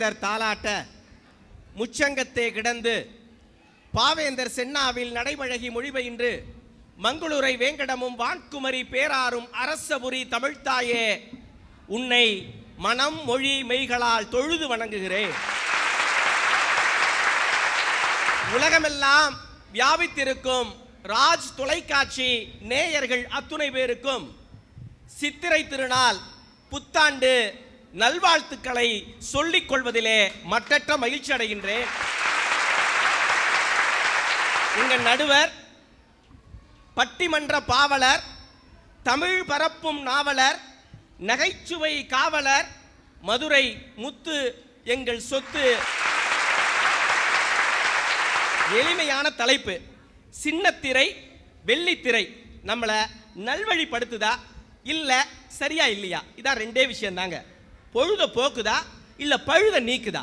மூவேந்தர் தாலாட்ட முச்சங்கத்தே கிடந்து பாவேந்தர் சென்னாவில் நடைபழகி மொழிபெயின்று மங்குளுரை வேங்கடமும் வான்குமரி பேராரும் அரசபுரி தமிழ்த்தாயே உன்னை மனம் மொழி மெய்களால் தொழுது வணங்குகிறேன். உலகமெல்லாம் வியாபித்திருக்கும் ராஜ் தொலைக்காட்சி நேயர்கள் அத்துணை பேருக்கும் சித்திரை திருநாள் புத்தாண்டு நல்வாழ்த்துக்களை சொல்லிக் கொள்வதிலே மட்டற்ற மகிழ்ச்சி அடைகின்றேன். எங்கள் நடுவர், பட்டிமன்ற பாவலர், தமிழ் பரப்பும் நாவலர், நகைச்சுவை காவலர், மதுரை முத்து எங்கள் சொத்து. எளிமையான தலைப்பு, சின்னத்திரை வெள்ளித்திரை நம்மளை நல்வழிப்படுத்துதா இல்ல சரியா இல்லையா? இதான் ரெண்டே விஷயம் தாங்க. பொழுத போக்குதா இல்ல பழுத நீக்குதா?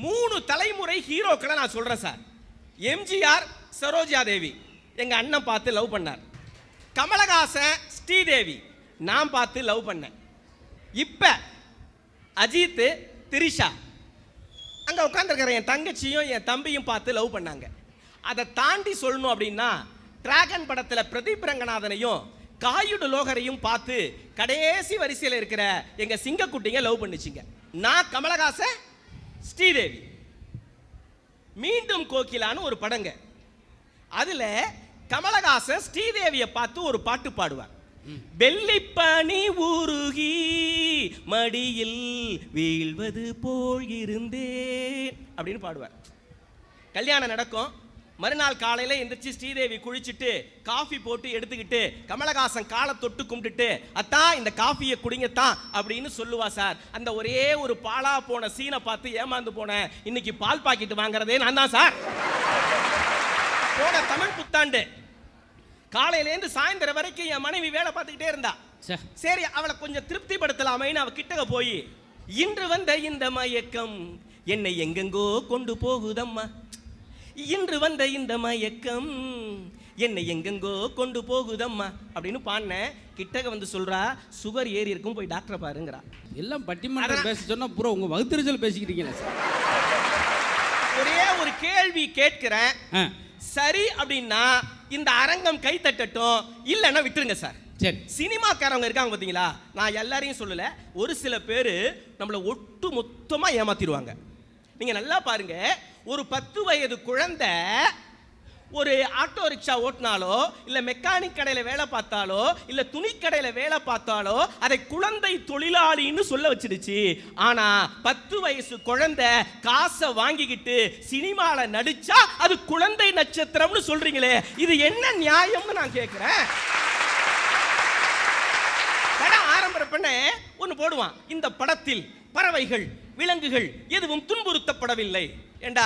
3 தலைமுறை ஹீரோக்களை நான் சொல்றேன் சார். எம்ஜிஆர் சரோஜா தேவி எங்க அண்ணன் பார்த்து லவ் பண்ணார். கமலஹாசன் ஸ்ரீதேவி நான் பார்த்து லவ் பண்ணேன். இப்ப அஜித் திரிஷா அங்க உட்கார்ந்துருக்கிற என் தங்கச்சியும் என் தம்பியும் பார்த்து லவ் பண்ணாங்க. அதை தாண்டி சொல்லணும் அப்படின்னா டிராகன் படத்துல பிரதீப் ரங்கநாதனையும் காயுடு லோகரையும் பார்த்து கடைசி வரிசையில் இருக்கிற எங்க சிங்கக்குட்டிங்க லவ் பண்ணிச்சிங்க. நான் கமலஹாசன் ஸ்ரீதேவி. மீண்டும் கோகிலான்னு ஒரு படங்க. அதுல கமலஹாசன் ஸ்ரீதேவியை பார்த்து ஒரு பாட்டு பாடுவார். வெள்ளிப்பனி உருகி மடியில் வீழ்வது போல் இருந்தேன் அப்படின்னு பாடுவார். கல்யாணம் நடக்கும். மறுநாள் காலையில் எந்திரிச்சு ஸ்ரீதேவி குளிச்சுட்டு காஃபி போட்டு எடுத்துக்கிட்டு கமலஹாசன் காலை தொட்டு கும்பிட்டுட்டு அத்தான் இந்த காஃபியை குடிங்கத்தான் அப்படின்னு சொல்லுவா சார். அந்த ஒரே ஒரு பாலா போன சீனை பார்த்து ஏமாந்து போனேன். இன்னைக்கு பால் பாக்கெட் வாங்குறதே நான் தான் சார். போன தமிழ் புத்தாண்டு காலையிலேருந்து சாயந்தரம் வரைக்கும் என் மனைவி வேலை பார்த்துக்கிட்டே இருந்தா. சரி, அவளை கொஞ்சம் திருப்திப்படுத்தலாமேன்னு அவ கிட்டக போய், இன்று வந்த இந்த மயக்கம் என்னை எங்கெங்கோ கொண்டு போகுதம்மா, இன்று வந்த இந்த மயக்கம் என்னை எங்கெங்கோ கொண்டு போகுதம்மா அப்படின்னு பாடினேன். கிட்டக வந்து சொல்றா, சுகர் ஏறி இருக்கும், போய் டாக்டரை பாருங்கிறா. எல்லாம் பட்டிமன்றம் பேச சொன்னா பூரா உங்க வகுத்தறிச்சல் பேசிக்கிட்டீங்களா? ஒரே ஒரு கேள்வி கேட்கிறேன், சரி அப்படின்னா இந்த அரங்கம் கை தட்டட்டும், இல்லைன்னா விட்டுருங்க சார். சரி, சினிமாக்காரவங்க இருக்காங்க பார்த்தீங்களா, நான் எல்லாரையும் சொல்லல, ஒரு சில பேர் நம்மளை ஒட்டு மொத்தமா ஏமாத்திடுவாங்க. நீங்க நல்லா பாருங்க, ஒரு 10 வயது குழந்தை ஒரு ஆட்டோ ரிக்ஷா ஓட்டினாலோ இல்ல மெக்கானிக் கடையில வேலை பார்த்தாலோ இல்ல துணி கடையில வேலை பார்த்தாலோ அதை குழந்தை தொழிலாளின்னு சொல்ல வச்சிடுச்சு. ஆனா 10 வயசு குழந்தை காசை வாங்கிக்கிட்டு சினிமால நடிச்சா அது குழந்தை நட்சத்திரம்னு சொல்றீங்களே, இது என்ன நியாயம்னு நான் கேட்கிறேன். படம் ஆரம்பம் பண்ண ஒன்னு போடுவான், இந்த படத்தில் பறவைகள் விலங்குகள் எதுவும் துன்புறுத்தப்படவில்லை. ஏண்டா,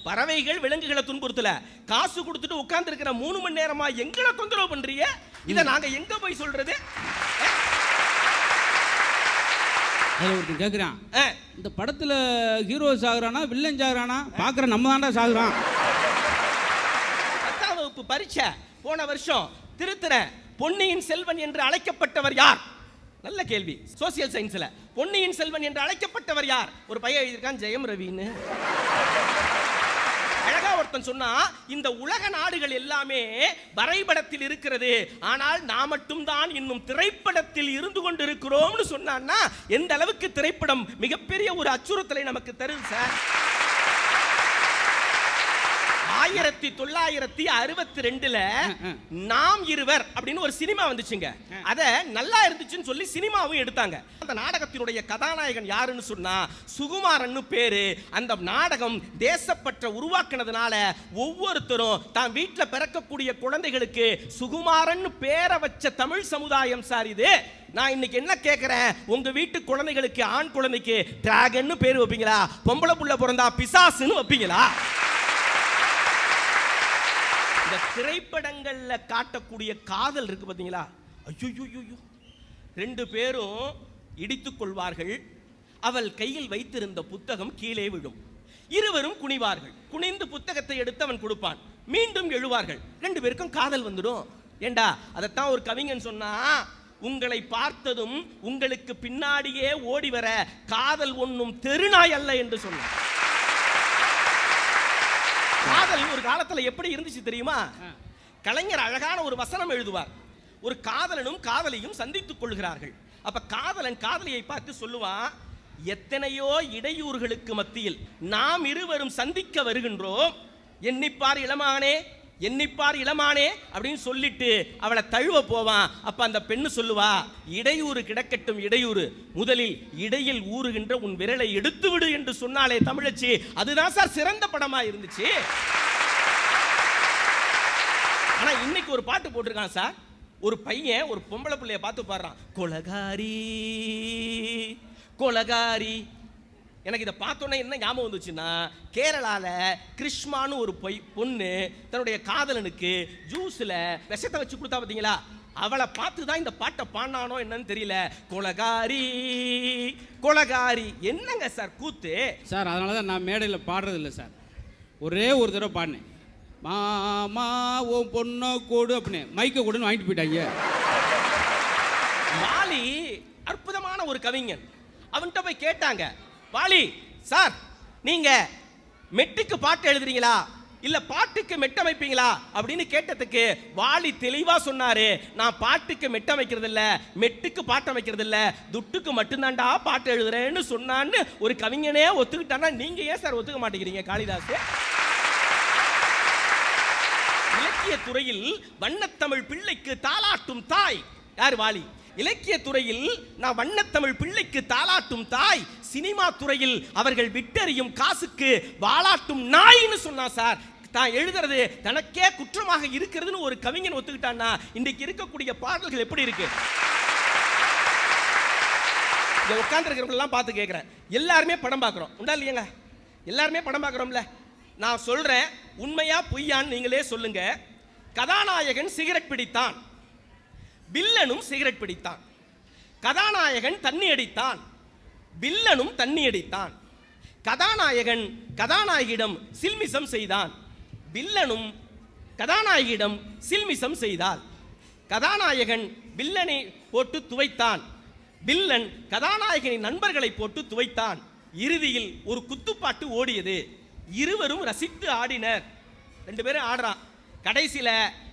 பறவைகள் விலங்குகளை துன்புறுத்தல, காசு கொடுத்துட்டு உட்கார்ந்து இருக்கிற 3 மணி நேரமா எங்களை தொந்தரவு பண்றீங்க. இதை நாங்க எங்க போய் சொல்றது? கேக்குறான், இந்த படத்துல ஹீரோ சாகுறானா வில்லன் சாகுறானா? பாக்குற நம்ம தாண்டா சாகுறான். 10ஆம் வகுப்பு பரீட்சை போன வருஷம் திருத்துற பொன்னியின் செல்வன் என்று அழைக்கப்பட்டவர் யார்? நல்ல கேள்வி. சோசியல் சயின்ஸ்ல பொன்னியின் செல்வன் என்று அழைக்கப்பட்டவர் யார்? ஒரு பையன் எழுதியிருக்கான், ஜெயம் ரவின்னு. அழகா ஒருத்தன் சொன்னா, இந்த உலக நாடுகள் எல்லாமே வரைபடத்தில் இருக்கிறது, ஆனால் நான் மட்டும் தான் இன்னும் திரைப்படத்தில் இருந்து கொண்டிருக்கிறோம்னு சொன்னான்னா எந்த அளவுக்கு திரைப்படம் மிகப்பெரிய ஒரு அச்சுறுத்தலை நமக்கு தருது சார். 1962ல நாம் இருவர் அப்படின்னு ஒரு சினிமா வந்துச்சுங்க. அத நல்லா இருந்துச்சுன்னு சொல்லி சினிமாவும் எடுத்தாங்க. அந்த நாடகத்தினுடைய கதாநாயகன் யாருன்னு சொன்னா சுகுமாரன் பேரு. அந்த நாடகம் தேசப்பற்ற உருவாக்குனதுனால ஒவ்வொருத்தரும் தான் வீட்டுல பிறக்கக்கூடிய குழந்தைகளுக்கு சுகுமாரன் பேரை வச்ச தமிழ் சமுதாயம் சார் இது. நான் இன்னைக்கு என்ன கேட்கிறேன், உங்க வீட்டு குழந்தைகளுக்கு, ஆண் குழந்தைக்கு டிராகன் பேர் வைப்பீங்களா? பொம்பளை புள்ள பிறந்தா பிசாசுன்னு வைப்பீங்களா? இந்த திரைப்படங்கள்ல காட்டக்கூடிய காதல் இருக்கு பாத்தீங்களா, ஐயோ, 2 பேரும் இடித்துக் கொள்வார்கள். அவள் கையில் வைத்திருந்த புத்தகம் கீழே விழும். இருவரும் குனிவார்கள். குனிந்து புத்தகத்தை எடுத்து அவன் கொடுப்பான். மீண்டும் எழுவார்கள். 2 பேருக்கும் காதல் வந்துடும். ஏண்டா, அதைத்தான் ஒரு கவிஞன் சொன்னா, உங்களை பார்த்ததும் உங்களுக்கு பின்னாடியே ஓடி வர காதல் ஒண்ணும் தெருநாய் அல்ல என்று சொன்னார். காதல் ஒரு காலத்துல எப்படி இருந்துச்சு தெரியுமா? கலைஞர் அழகான ஒரு வசனம் எழுதுவார். ஒரு காதலனும் காதலியும் சந்தித்துக் கொள்கிறார்கள். அப்ப காதலன் காதலியை பார்த்து சொல்லுவான், எத்தனையோ இடையூறுகளுக்கு மத்தியில் நாம் இருவரும் சந்திக்க வருகின்றோம், எண்ணிப்பார் இளமானே, எண்ணிப்பார் இளமானே அப்படின்னு சொல்லிட்டு அவளை தழுவ போவான். அப்ப அந்த பெண்ணு சொல்லுவா, இடையூறு கிடக்கட்டும் இடையூறு, முதலில் இடையில் ஊறுகின்ற உன் விரலை எடுத்து விடு என்று சொன்னாலே தமிழச்சி. அதுதான் சார் சிறந்த படமா இருந்துச்சு. ஆனா இன்னைக்கு ஒரு பாட்டு போட்டிருக்கான் சார். ஒரு பையன் ஒரு பொம்பளை பிள்ளைய பார்த்து பாடுறான், கொலகாரி கொலகாரி. எனக்கு இதை பார்த்தோன்னே என்ன ஞாபகம் வந்துச்சுன்னா, கேரளால கிருஷ்மான்னு ஒரு பொண்ணு தன்னுடைய காதலனுக்கு ஜூஸ்ல விஷத்தை வச்சு கொடுத்தா பார்த்தீங்களா, அவளை பார்த்து தான் இந்த பாட்டை பாடினானோ என்னன்னு தெரியல. கொலகாரி கொலகாரி. என்னங்க சார் கூத்து சார்? அதனால தான் நான் மேடையில் பாடுறது இல்லை சார். ஒரே ஒரு தடவை பாடினேன், மாமா ஓ பொண்ணோ கூடு அப்படின்னு. மைக்கை கூடுன்னு வாங்கிட்டு போயிட்டாங்க. வாலி அற்புதமான ஒரு கவிஞன். அவன்கிட்ட போய் கேட்டாங்க, வாலி சார் நீங்க மெட்டுக்கு பாட்டு எழுதுறீங்களா இல்ல பாட்டுக்கு மெட்டமைப்பீங்களா அப்படின்னு கேட்டதுக்கு வாலி தெளிவா சொன்னாரு, நான் பாட்டுக்கு மெட்டமைக்கிறது இல்ல, மெட்டுக்கு பாட்டு அமைக்கிறது இல்ல, துட்டுக்கு மட்டும்தான்டா பாட்டு எழுதுறேன்னு சொன்னான்னு ஒரு கவிஞனே ஒத்துக்கிட்டானா நீங்க ஏன் சார் ஒத்துக்க மாட்டேங்கிறீங்க? காளிதாஸ் இலக்கிய துறையில் வண்ணத்தமிழ் பிள்ளைக்கு தாலாட்டும் தாய் யார்? வாலி. இலக்கிய துறையில் நான் வண்ணத்தமிழ் பிள்ளைக்கு தாலாட்டும் தாய், சினிமா துறையில் அவர்கள் விட்டறியும் காசுக்கு வாலாட்டும் நாயின்னு சொன்னா சார். தான் எழுதுறது தனக்கே குற்றமாக இருக்கிறதுன்னு ஒரு கவிஞன் ஒத்துக்கிட்டான்னா இன்னைக்கு இருக்கக்கூடிய பாடல்கள் எப்படி இருக்கு? உட்கார்ந்து இருக்கிறவங்க பார்த்து கேட்கிறேன், எல்லாருமே படம் பார்க்கிறோம் உண்டா இல்லையாங்க? எல்லாருமே படம் பார்க்கிறோம்ல. நான் சொல்றேன், உண்மையா பொய்யான்னு நீங்களே சொல்லுங்க. கதாநாயகன் சிகரெட் பிடித்தான், வில்லனும் சிகரெட் பிடித்தான். கதாநாயகன் தண்ணி அடித்தான், வில்லனும் தண்ணி அடித்தான். கதாநாயகன் கதாநாயகியிடம் சில்மிசம் செய்தான், வில்லனும் கதாநாயகியிடம் சில்மிசம் செய்தால். கதாநாயகன் வில்லனை போட்டு துவைத்தான், வில்லன் கதாநாயகனின் நண்பர்களை போட்டு துவைத்தான். இறுதியில் ஒரு குத்துப்பாட்டு ஓடியது, இருவரும் ரசித்து ஆடினர். ரெண்டு பேரும் ஆடுறான். கடைசியில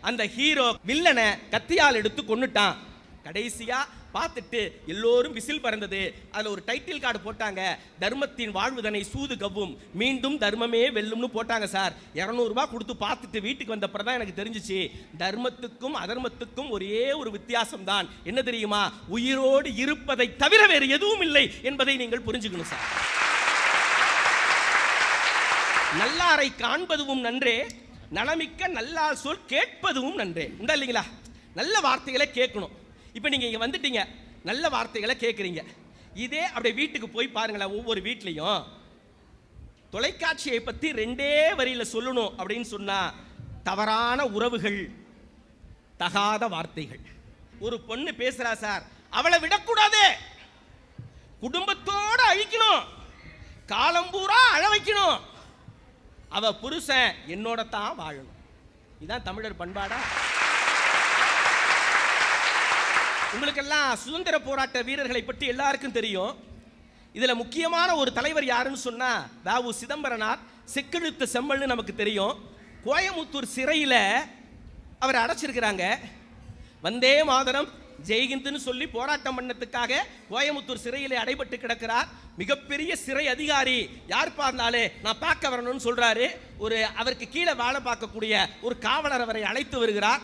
அந்த ஹீரோ வில்லனை கத்தியால் எடுத்து கொன்னுட்டான். கடைசியா பார்த்துட்டு எல்லோரும் விசில் பறந்தது. அதுல ஒரு டைட்டில் கார்டு போட்டாங்க, தர்மத்தின் வாழ்வுதனை சூது கவ்வும், மீண்டும் தர்மமே வெல்லும்னு போட்டாங்க சார். 200 ரூபாய் கொடுத்து பார்த்துட்டு வீட்டுக்கு வந்தப்பறம் தான் எனக்கு தெரிஞ்சிச்சு, தர்மத்துக்கும் அதர்மத்துக்கும் ஒரே ஒரு வித்தியாசம் தான். என்ன தெரியுமா? உயிரோடு இருப்பதை தவிர வேறு எதுவும் இல்லை என்பதை நீங்கள் புரிஞ்சுக்கணும் சார். நல்லாரை காண்பதும் நன்றே, நலமிக்க நல்லால் சொல் கேட்பதும் நன்றே. உண்டா இல்லைங்களா? நல்ல வார்த்தைகளை கேட்கணும். இப்போ நீங்கள் இங்கே வந்துட்டீங்க, நல்ல வார்த்தைகளை கேட்குறீங்க. இதே அப்படியே வீட்டுக்கு போய் பாருங்களேன். ஒவ்வொரு வீட்லையும் தொலைக்காட்சியை பற்றி 2 வரியில் சொல்லணும் அப்படின்னு சொன்னால் தவறான உறவுகள், தகாத வார்த்தைகள். ஒரு பொண்ணு பேசுகிறா சார், அவளை விடக்கூடாது, குடும்பத்தோடு அழிக்கணும், காலம்பூரா அழ வைக்கணும், அவ புருஷன் என்னோட தான் வாழணும். இதுதான் தமிழர் பண்பாடா? உங்களுக்கெல்லாம் சுதந்திர போராட்ட வீரர்களை பற்றி எல்லாருக்கும் தெரியும். இதுல முக்கியமான ஒரு தலைவர் யாருன்னு சொன்னா வ.உ. சிதம்பரனார், செக்கெழுத்த செம்மல்னு நமக்கு தெரியும். கோயமுத்தூர் சிறையில அவர் அடைச்சிருக்கிறாங்க. வந்தே மாதரம் ஜெய்ஹிந்துன்னு சொல்லி போராட்டம் பண்ணதுக்காக கோயமுத்தூர் சிறையிலே அடைபட்டு கிடக்கிறார். மிகப்பெரிய சிறை அதிகாரி யார் பார்த்தாலே நான் பார்க்க வரணும்னு சொல்றாரு. அவருக்கு கீழே வேலை பார்க்கக்கூடிய ஒரு காவலர் அவரை அழைத்து வருகிறார்.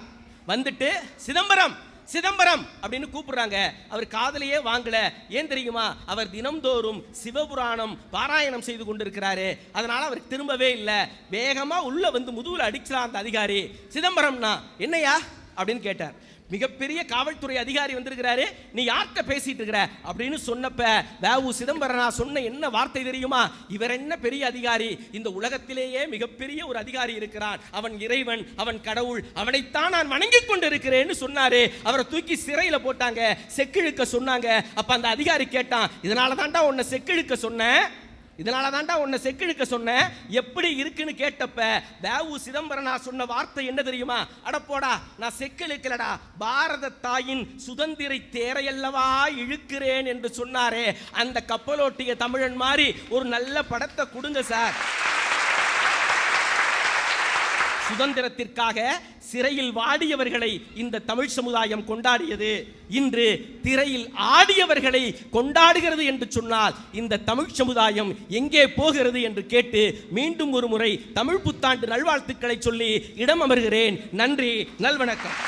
வந்துட்டு சிதம்பரம் சிதம்பரம் அப்படின்னு கூப்பிடுறாங்க. அவர் காதலையே வாங்கல. ஏன் தெரியுமா? அவர் தினம்தோறும் சிவபுராணம் பாராயணம் செய்து கொண்டிருக்கிறாரு. அதனால அவருக்கு திரும்பவே இல்லை. வேகமா உள்ள வந்து முதுகுல அடிச்சார் அந்த அதிகாரி. சிதம்பரம்னா என்னையா அப்படின்னு கேட்டார். மிகப்பெரிய காவல்துறை அதிகாரி வந்திருக்கிறாரு, நீ யார்கிட்ட பேசிட்டு இருக்கிற அப்படின்னு சொன்னப்ப வ.உ. சிதம்பரனா சொன்ன என்ன வார்த்தை தெரியுமா? இவர் என்ன பெரிய அதிகாரி, இந்த உலகத்திலேயே மிகப்பெரிய ஒரு அதிகாரி இருக்கிறான், அவன் இறைவன், அவன் கடவுள், அவனைத்தான் நான் வணங்கிக் கொண்டு இருக்கிறேன்னு சொன்னாரு. அவரை தூக்கி சிறையில போட்டாங்க, செக்கிழுக்க சொன்னாங்க. அப்ப அந்த அதிகாரி கேட்டான், இதனால தான்டா உன்னை செக்கிழுக்க சொன்னேன், இதனால தான்டா உன்னை செக்கிழுக்க சொன்னேன். எப்படி இருக்குன்னு கேட்டப்ப வேவு சிதம்பரனா சொன்ன வார்த்தை என்ன தெரியுமா? அடப்போடா, நான் செக்கிழுக்கலடா, பாரத தாயின் சுதந்திர தேரையல்லவா இழுக்கிறேன் என்று சொன்னாரே, அந்த கப்பலோட்டிய தமிழன் மாதிரி ஒரு நல்ல படத்தை கொடுங்க சார். சுதந்திரத்திற்காக சிறையில் வாடியவர்களை இந்த தமிழ் சமுதாயம் கொண்டாடியது. இன்று திரையில் ஆடியவர்களை கொண்டாடுகிறது என்று சொன்னால் இந்த தமிழ் சமுதாயம் எங்கே போகிறது என்று கேட்டு மீண்டும் ஒரு முறை தமிழ் புத்தாண்டு நல்வாழ்த்துக்களை சொல்லி இடம் அமர்கிறேன். நன்றி, நல்வணக்கம்.